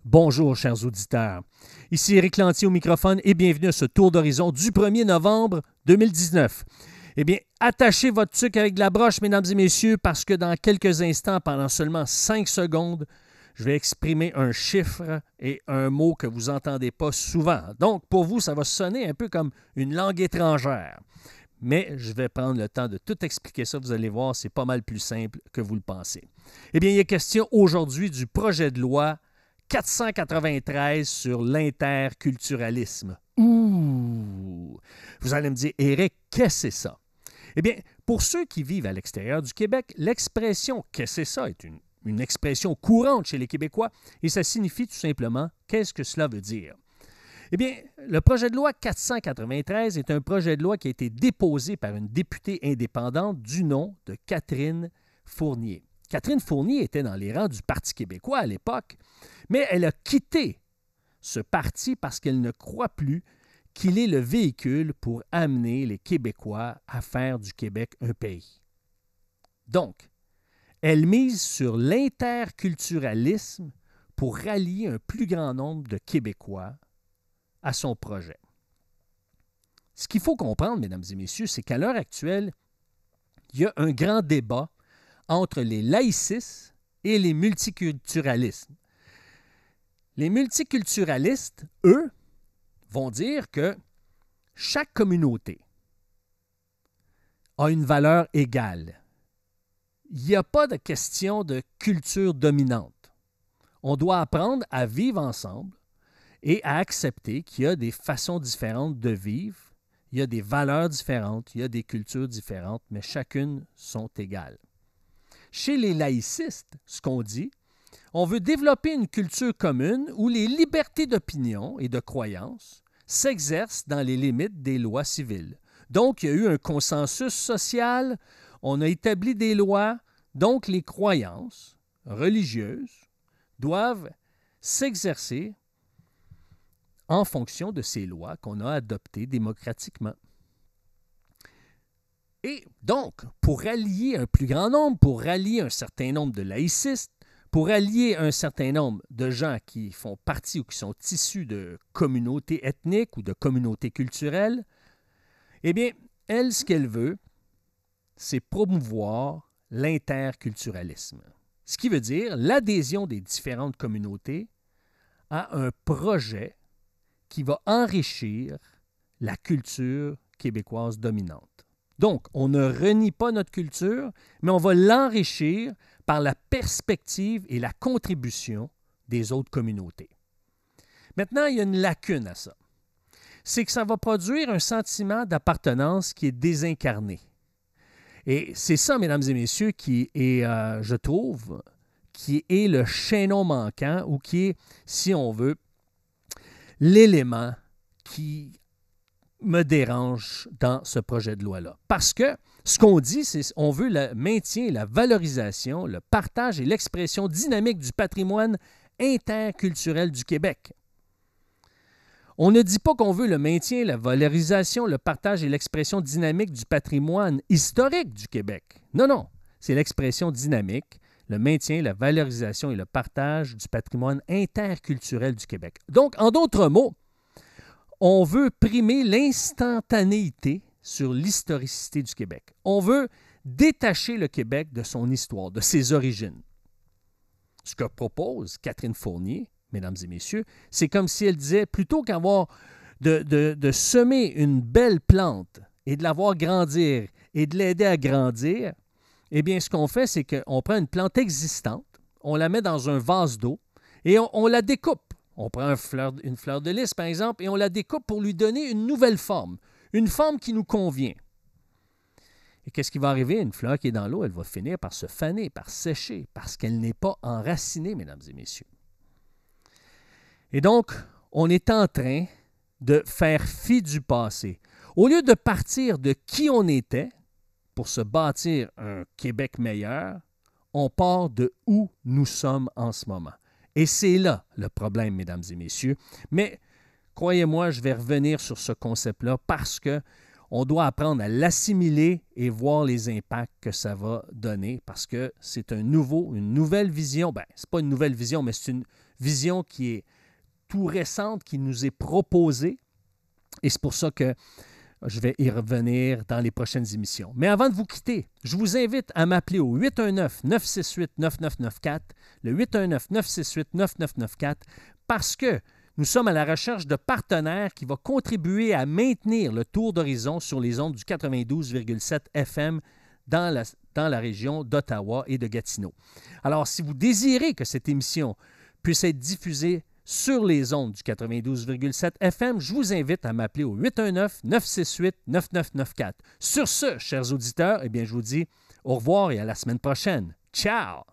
Bonjour, chers auditeurs. Ici Éric Lantier au microphone et bienvenue à ce tour d'horizon du 1er novembre 2019. Eh bien, attachez votre tuque avec de la broche, mesdames et messieurs, parce que dans quelques instants, pendant seulement 5 secondes, je vais exprimer un chiffre et un mot que vous n'entendez pas souvent. Donc, pour vous, ça va sonner un peu comme une langue étrangère. Mais je vais prendre le temps de tout expliquer ça. Vous allez voir, c'est pas mal plus simple que vous le pensez. Eh bien, il est question aujourd'hui du projet de loi 493 sur l'interculturalisme. Ouh! Vous allez me dire, Éric, qu'est-ce que c'est ça? Eh bien, pour ceux qui vivent à l'extérieur du Québec, l'expression « qu'est-ce que c'est ça » est une expression courante chez les Québécois et ça signifie tout simplement « qu'est-ce que cela veut dire ». Eh bien, le projet de loi 493 est un projet de loi qui a été déposé par une députée indépendante du nom de Catherine Fournier. Catherine Fournier était dans les rangs du Parti québécois à l'époque, mais elle a quitté ce parti parce qu'elle ne croit plus qu'il est le véhicule pour amener les Québécois à faire du Québec un pays. Donc, elle mise sur l'interculturalisme pour rallier un plus grand nombre de Québécois à son projet. Ce qu'il faut comprendre, mesdames et messieurs, c'est qu'à l'heure actuelle, il y a un grand débat entre les laïcistes et les multiculturalistes. Les multiculturalistes, eux, vont dire que chaque communauté a une valeur égale. Il n'y a pas de question de culture dominante. On doit apprendre à vivre ensemble et à accepter qu'il y a des façons différentes de vivre, il y a des valeurs différentes, il y a des cultures différentes, mais chacune sont égales. Chez les laïcistes, ce qu'on dit, on veut développer une culture commune où les libertés d'opinion et de croyance s'exercent dans les limites des lois civiles. Donc, il y a eu un consensus social, on a établi des lois, donc les croyances religieuses doivent s'exercer en fonction de ces lois qu'on a adoptées démocratiquement. Et donc, pour rallier un plus grand nombre, pour rallier un certain nombre de laïcistes, pour allier un certain nombre de gens qui font partie ou qui sont issus de communautés ethniques ou de communautés culturelles, eh bien, elle, ce qu'elle veut, c'est promouvoir l'interculturalisme. Ce qui veut dire l'adhésion des différentes communautés à un projet qui va enrichir la culture québécoise dominante. Donc, on ne renie pas notre culture, mais on va l'enrichir par la perspective et la contribution des autres communautés. Maintenant, il y a une lacune à ça. C'est que ça va produire un sentiment d'appartenance qui est désincarné. Et c'est ça, mesdames et messieurs, qui est, je trouve, qui est le chaînon manquant ou qui est, si on veut, l'élément qui me dérange dans ce projet de loi-là. Parce que ce qu'on dit, c'est qu'on veut le maintien, la valorisation, le partage et l'expression dynamique du patrimoine interculturel du Québec. On ne dit pas qu'on veut le maintien, la valorisation, le partage et l'expression dynamique du patrimoine historique du Québec. Non, non, c'est l'expression dynamique, le maintien, la valorisation et le partage du patrimoine interculturel du Québec. Donc, en d'autres mots, on veut primer l'instantanéité sur l'historicité du Québec. On veut détacher le Québec de son histoire, de ses origines. Ce que propose Catherine Fournier, mesdames et messieurs, c'est comme si elle disait, plutôt qu'avoir de semer une belle plante et de la voir grandir et de l'aider à grandir, eh bien, ce qu'on fait, c'est qu'on prend une plante existante, on la met dans un vase d'eau et on la découpe. On prend une fleur de lys, par exemple, et on la découpe pour lui donner une nouvelle forme, une forme qui nous convient. Et qu'est-ce qui va arriver? Une fleur qui est dans l'eau, elle va finir par se faner, par sécher, parce qu'elle n'est pas enracinée, mesdames et messieurs. Et donc, on est en train de faire fi du passé. Au lieu de partir de qui on était pour se bâtir un Québec meilleur, on part de où nous sommes en ce moment. Et c'est là le problème, mesdames et messieurs. Mais croyez-moi, je vais revenir sur ce concept-là parce qu'on doit apprendre à l'assimiler et voir les impacts que ça va donner parce que c'est une nouvelle vision. Bien, ce n'est pas une nouvelle vision, mais c'est une vision qui est tout récente, qui nous est proposée. Et c'est pour ça que je vais y revenir dans les prochaines émissions. Mais avant de vous quitter, je vous invite à m'appeler au 819-968-9994, le 819-968-9994, parce que nous sommes à la recherche de partenaires qui vont contribuer à maintenir le tour d'horizon sur les ondes du 92,7 FM dans la région d'Ottawa et de Gatineau. Alors, si vous désirez que cette émission puisse être diffusée sur les ondes du 92,7 FM, je vous invite à m'appeler au 819-968-9994. Sur ce, chers auditeurs, eh bien, je vous dis au revoir et à la semaine prochaine. Ciao!